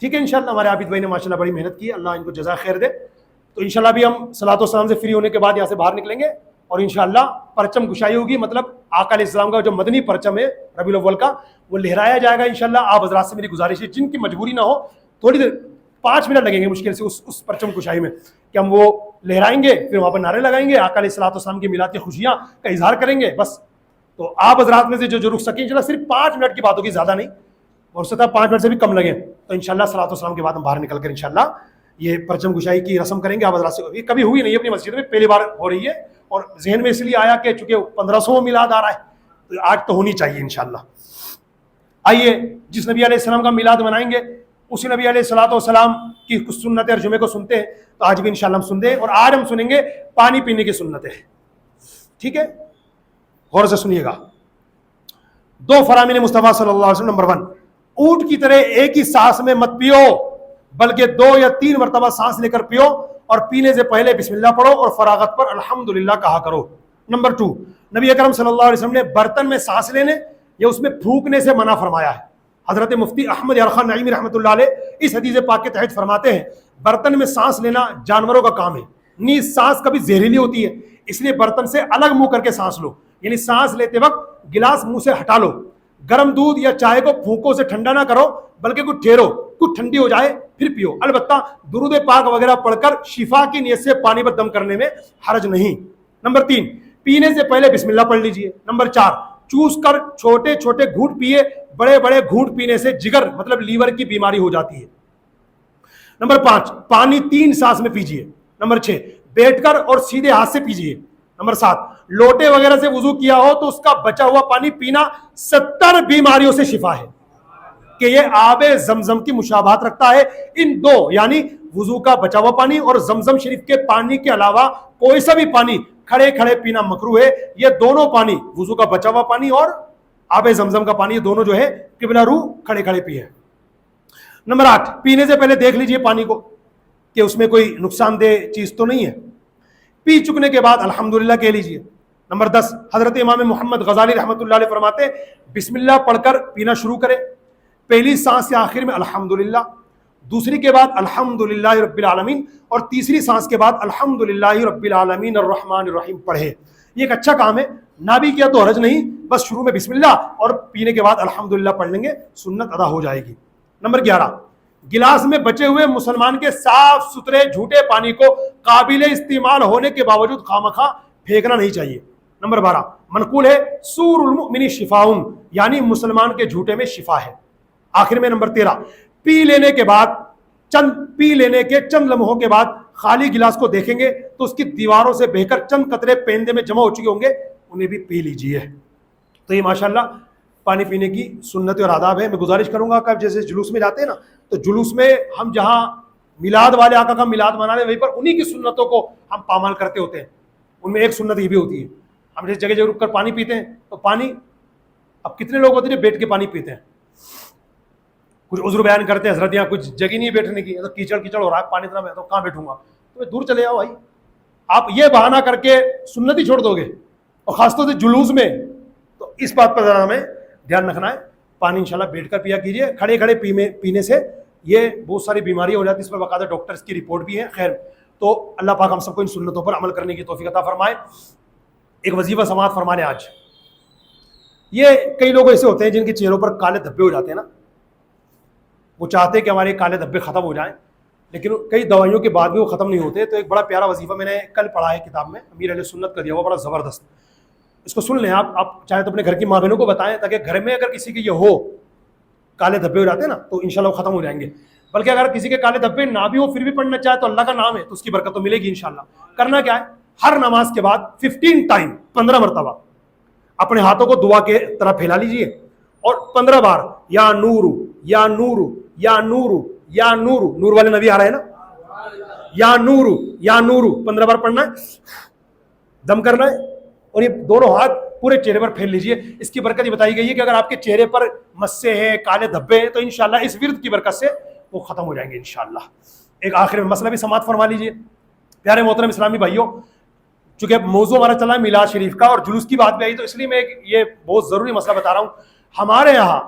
Speaker 1: ٹھیک ہے انشاءاللہ. ہمارے عابد بھائی نے ماشاءاللہ بڑی محنت کی, اللہ ان کو جزائے خیر دے. تو انشاءاللہ بھی ہم صلاۃ والسلام سے فری ہونے کے بعد یہاں سے باہر نکلیں گے, اور انشاءاللہ پرچم کشائی ہوگی, مطلب آقا علیہ السلام کا جو مدنی پرچم ہے ربیع الاول کا وہ لہرایا جائے گا انشاءاللہ. آپ حضرات سے میری گزارش ہے, جن کی مجبوری نہ ہو, تھوڑی دیر 5 منٹ لگیں گے مشکل سے اس پرچم کشائی میں, کہ ہم وہ لہرائیں گے, پھر وہاں پر نعرے لگائیں گے, آقا علیہ الصلوۃ والسلام کی میلاد کی خوشیاں کا اظہار کریں گے بس. تو آپ حضرات میں سے جو رک سکیں انشاءاللہ صرف 5 منٹ کی بات ہوگی, زیادہ نہیں, اور اس سے 5 منٹ سے بھی کم لگے, تو انشاءاللہ صلاۃ والسلام کے بعد ہم باہر نکل کر انشاءاللہ یہ پرچم کشائی کی رسم کریں گے. آپ حضرات سے یہ کبھی ہوئی نہیں اپنی مسجد میں, پہلی بار ہو رہی ہے, اور ذہن میں اس لیے آیا کہ چونکہ 1500واں میلاد آ رہا ہے تو آج تو ہونی چاہیے انشاءاللہ. آئیے جس نبی علیہ السلام کا میلاد منائیں گے اسی نبی علیہ الصلوۃ والسلام کی کچھ سنتیں اور جمعے کو سنتے ہیں, تو آج بھی انشاءاللہ ہم سنتے ہیں, اور آج ہم سنیں گے پانی پینے کی سنتیں, ٹھیک ہے, غور سے سنیے گا. 2 فرامین مصطفیٰ صلی اللہ علیہ وسلم. نمبر 1, اونٹ کی طرح ایک ہی سانس میں مت پیو, بلکہ 2 یا 3 مرتبہ سانس لے کر پیو, اور پینے سے پہلے بسم اللہ پڑھو اور فراغت پر الحمدللہ کہا کرو. نمبر 2, نبی اکرم صلی اللہ علیہ وسلم نے برتن میں سانس لینے یا اس میں پھونکنے سے منع فرمایا ہے. حضرت مفتی احمد یارخان نعیمی رحمۃ اللہ علیہ اس حدیث پاک کے تحت فرماتے ہیں, برتن میں سانس لینا جانوروں کا کام ہے, نیز سانس کبھی زہریلی ہوتی ہے, اس لیے برتن سے الگ منہ کر کے سانس لو, یعنی سانس لیتے وقت گلاس منہ سے ہٹا لو. گرم دودھ یا چائے کو پھونکوں سے ٹھنڈا نہ کرو, بلکہ کچھ ٹھہرو, کچھ ٹھنڈی ہو جائے پھر پیو. البتہ درود پاک وغیرہ پڑھ کر شفا کی نیت سے پانی پر دم کرنے میں حرج نہیں. نمبر 3, پینے سے پہلے بسم اللہ پڑھ لیجئے. نمبر 4, چوس کر چھوٹے چھوٹے گھونٹ پیئے. بڑے بڑے گھونٹ پینے سے جگر مطلب لیور کی بیماری ہو جاتی ہے. نمبر 5, پانی 3 سانس میں پیجئے. نمبر 6, بیٹھ کر اور سیدھے ہاتھ سے پیجئے. نمبر 7, لوٹے وغیرہ سے وضو کیا ہو تو اس کا بچا ہوا پانی پینا 70 بیماریوں سے شفا ہے کہ یہ آب زمزم کی مشابہت رکھتا ہے. ان دو یعنی وضو کا بچا ہوا پانی اور زمزم شریف کے پانی کے علاوہ کوئی سا بھی پانی کھڑے کھڑے پینا مکروہ ہے. یہ دونوں پانی, وضو کا بچا ہوا پانی اور آب زمزم کا پانی, یہ دونوں جو ہے قبلہ رو کھڑے کھڑے پیے. نمبر 8, پینے سے پہلے دیکھ لیجئے پانی کو کہ اس میں کوئی نقصان دہ چیز تو نہیں ہے. پی چکنے کے بعد الحمدللہ کہہ لیجئے. نمبر 10, حضرت امام محمد غزالی رحمۃ اللہ علیہ فرماتے ہیں بسم اللہ پڑھ کر پینا شروع کرے. پہلی سانس سے آخر میں الحمدللہ, دوسری کے بعد الحمدللہ رب العالمین, اور تیسری سانس کے بعد الحمدللہ رب العالمین الرحمن الرحیم پڑھے. یہ ایک اچھا کام ہے, نہ بھی کیا تو حرج نہیں, بس شروع میں بسم اللہ اور پینے کے بعد الحمدللہ پڑھ لیں گے, سنت ادا ہو جائے گی. نمبر 11, گلاس میں بچے ہوئے مسلمان کے صاف ستھرے جھوٹے پانی کو قابل استعمال ہونے کے باوجود خواہ پھینکنا نہیں چاہیے. نمبر 12, منقول ہے سور المؤمن شفاؤن, یعنی مسلمان کے جھوٹے میں شفا ہے. آخر میں نمبر 13, پی لینے کے چند لمحوں کے بعد خالی گلاس کو دیکھیں گے تو اس کی دیواروں سے بہہ کر چند قطرے پیندے میں جمع ہو چکے ہوں گے, انہیں بھی پی لیجئے. تو یہ ماشاءاللہ پانی پینے کی سنت اور آداب ہے. میں گزارش کروں گا کہ جیسے جلوس میں جاتے ہیں نا, تو جلوس میں ہم جہاں میلاد والے آقا کا میلاد منانے وہیں پر انہی کی سنتوں کو ہم پامال کرتے ہوتے ہیں. ان میں ایک سنت یہ بھی ہوتی ہے, ہم جس جگہ رک کر پانی پیتے ہیں تو پانی, اب کتنے لوگ ہوتے ہیں جو بیٹھ کے پانی پیتے ہیں, کچھ عذر بیان کرتے ہیں حضرت یہاں کچھ جگہ نہیں ہے بیٹھنے کی, تو کیچڑ ہو رہا ہے پانی اتنا, تو کہاں بیٹھوں گا, تو دور چلے جاؤ بھائی. آپ یہ بہانہ کر کے سنت ہی چھوڑ دو گے, اور خاص طور سے جلوس میں. تو اس بات پر ذرا ہمیں دھیان رکھنا ہے, پانی انشاءاللہ بیٹھ کر پیا کیجیے. کھڑے کھڑے پینے سے یہ بہت ساری بیماریاں ہو جاتی ہیں, اس پر باقاعدہ ڈاکٹرز کی رپورٹ بھی ہے. خیر, تو اللہ پاک ہم سب کو ان سنتوں پر عمل کرنے کی توفیق عطا فرمائے. ایک وظیفہ سماعت فرما لیں آج. یہ کئی لوگ ایسے ہوتے ہیں جن کے چہروں پر کالے دھبے ہو جاتے ہیں نا, وہ چاہتے ہیں کہ ہمارے کالے دھبے ختم ہو جائیں, لیکن کئی دوائیوں کے بعد بھی وہ ختم نہیں ہوتے. تو ایک بڑا پیارا وظیفہ میں نے کل پڑھا ہے کتاب میں, امیر اہل سنت کا دیا ہوا, بڑا زبردست. اس کو سن لیں آپ چاہے تو اپنے گھر کی ماں بہنوں کو بتائیں, تاکہ گھر میں اگر کسی کے یہ ہو کالے دھبے ہو جاتے ہیں نا, تو انشاءاللہ وہ ختم ہو جائیں گے. بلکہ اگر کسی کے کالے دھبے نہ بھی ہو پھر بھی پڑھنا چاہے تو اللہ کا نام ہے تو اس کی برکت تو ملے گی انشاءاللہ. کرنا کیا ہے, ہر نماز کے بعد 15 مرتبہ اپنے ہاتھوں کو دعا کے طرح پھیلا لیجئے, اور 15 بار یا نور یا نور یا نور یا نور, نور والے نبی آ رہے ہیں نا, یا نور یا نور 15 بار پڑھنا ہے, دم کرنا ہے, اور یہ دونوں ہاتھ پورے چہرے پر پھیل لیجئے. اس کی برکت یہ بتائی گئی ہے کہ اگر آپ کے چہرے پر مسے ہیں, کالے دھبے ہیں, تو انشاءاللہ اس ورد کی برکت سے وہ ختم ہو جائیں گے انشاءاللہ. ایک آخر میں مسئلہ بھی سماعت فرما لیجئے. پیارے محترم اسلامی بھائیوں, چونکہ موضوع ہمارا چلا ہے میلاد شریف کا اور جلوس کی بات بھی آئی, تو اس لیے میں یہ بہت ضروری مسئلہ بتا رہا ہوں. ہمارے یہاں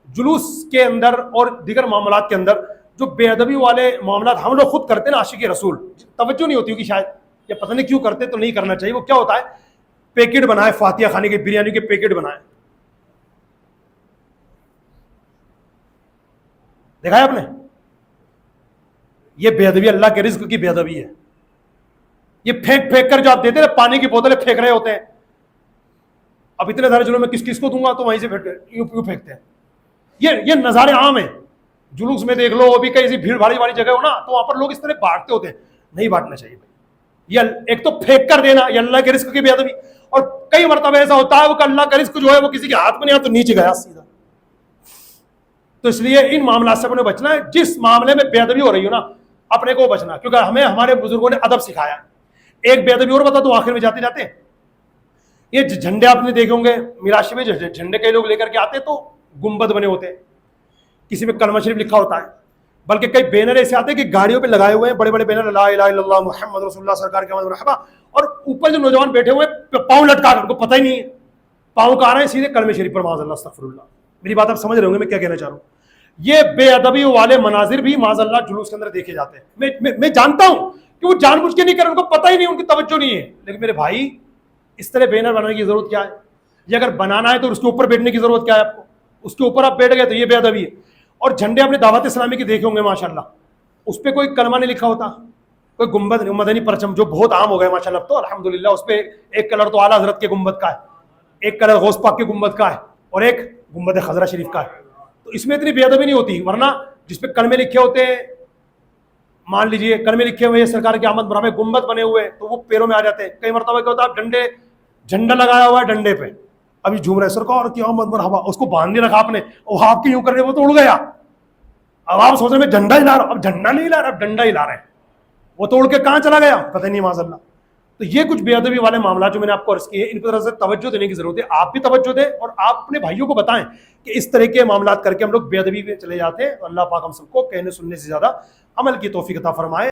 Speaker 1: جلوس کے اندر اور دیگر معاملات کے اندر جو بے ادبی والے معاملات ہم لوگ خود کرتے ہیں نا, عاشق رسول, توجہ نہیں ہوتی ہوگی شاید, یا پتہ نہیں کیوں کرتے, تو نہیں کرنا چاہیے. وہ کیا ہوتا ہے, پیکٹ بنائے فاتحہ خانے کے, بریانی کے پیکٹ بنائے, دیکھا ہے آپ نے, یہ بے ادبی اللہ کے رزق کی بے ادبی ہے. یہ پھینک کر جو آپ دیتے ہیں پانی کی بوتلیں پھینک رہے ہوتے ہیں. اب اتنے سارے جلوس میں کس کو دوں گا, تو وہیں سے یوں پھینکتے ہیں. یہ نظارے عام ہیں جلوس میں, دیکھ لو ابھی کہیں بھیڑ بھاڑی والی جگہ ہو نا, تو وہاں پر لوگ اس طرح بانٹتے ہوتے ہیں. نہیں بانٹنا چاہیے بھائی. یہ ایک تو پھینک کر دینا, یہ اللہ کے رزق کی بے ادبی, اور کئی مرتبہ ایسا ہوتا ہے وہ کہ اللہ کا رزق جو ہے وہ کسی کے ہاتھ میں نہیں آیا تو نیچے گیا سیدھا. تو اس لیے ان معاملات سے اپنے بچنا ہے. جس معاملے میں بے ادبی ہو رہی ہو نا, اپنے کو بچنا, کیونکہ ہمیں ہمارے بزرگوں نے ادب سکھایا. ایک بے ادبی اور بتا دو آخر میں جاتے جاتے, یہ جھنڈے آپ نے دیکھے ہوں گے میراث میں, جھنڈے کئی لوگ لے کر کے آتے تو گنبد بنے ہوتے ہیں, کسی میں کلمہ شریف لکھا ہوتا ہے, بلکہ کئی بینر ایسے آتے ہیں کہ گاڑیوں پہ لگائے ہوئے ہیں بڑے بڑے بینر, لا الہ الا اللہ محمد رسول اللہ سرکار کے آمد مرحبا, اور اوپر جو نوجوان بیٹھے ہوئے پاؤں لٹکا کر, ان کو پتہ ہی نہیں ہے پاؤں کہاں رہے ہیں, سیدھے کلمہ شریف پر معاذ اللہ استغفر اللہ. میری بات آپ سمجھ رہے ہوں گے میں کیا کہنا چاہ رہا ہوں. یہ بے ادبی والے مناظر بھی معاذ اللہ جلوس کے اندر دیکھے جاتے ہیں. میں جانتا ہوں کہ وہ جان بوجھ کے نہیں کر رہے, ان کو پتہ ہی نہیں, ان کی توجہ نہیں ہے. لیکن میرے بھائی, اس طرح بینر بنانے کی ضرورت کیا ہے؟ یہ اگر بنانا ہے تو اس کے اوپر بیٹھنے کی ضرورت کیا ہے آپ کو؟ اس کے اوپر آپ بیٹھ گئے تو یہ بے ادبی ہے. اور جھنڈے اپنے دعوت اسلامی کے دیکھے ہوں گے ماشاءاللہ, اس پہ کوئی کلمہ نہیں لکھا ہوتا, کوئی گنبد نہیں, مدنی پرچم جو بہت عام ہو گئے ماشاء اللہ, تو الحمدللہ اس پہ ایک کلر تو اعلیٰ حضرت کے گنبد کا ہے, ایک کلر غوث پاک کے گنبد کا ہے, اور ایک گنبد خضرا شریف کا ہے. تو اس میں اتنی بے ادبی نہیں ہوتی, ورنہ جس پہ کلمے لکھے ہوتے ہیں, مان لیجئے کلمے لکھے ہوئے سرکار کی آمد برہمے گنبد بنے ہوئے, تو وہ پیروں میں آ جاتے ہیں. کئی مرتبہ کیا ہوتا ہے, آپ ڈنڈے, جھنڈا لگایا ہوا ہے ڈنڈے پہ, ابھی جھوم رہے سرکار کی آمد مرحبا, اس کو باندھ نہیں رکھا آپ نے, وہ آپ کی یوں کر رہے, وہ تو اڑ گیا. اب آپ سوچ رہے میں جھنڈا ہی لا رہا ہوں, اب جھنڈا نہیں لا رہا, اب ڈنڈا ہی لا رہے ہیں, وہ تو اڑ کے کہاں چلا گیا پتہ نہیں معاذ اللہ. تو یہ کچھ بے ادبی والے معاملات جو میں نے آپ کو عرض کیے, ان پر ذرا توجہ دینے کی ضرورت ہے. آپ بھی توجہ دیں اور آپ اپنے بھائیوں کو بتائیں کہ اس طرح کے معاملات کر کے ہم لوگ بے ادبی میں چلے جاتے ہیں. اللہ پاک ہم سب کو کہنے سننے سے زیادہ عمل کی توفیق عطا فرمائے.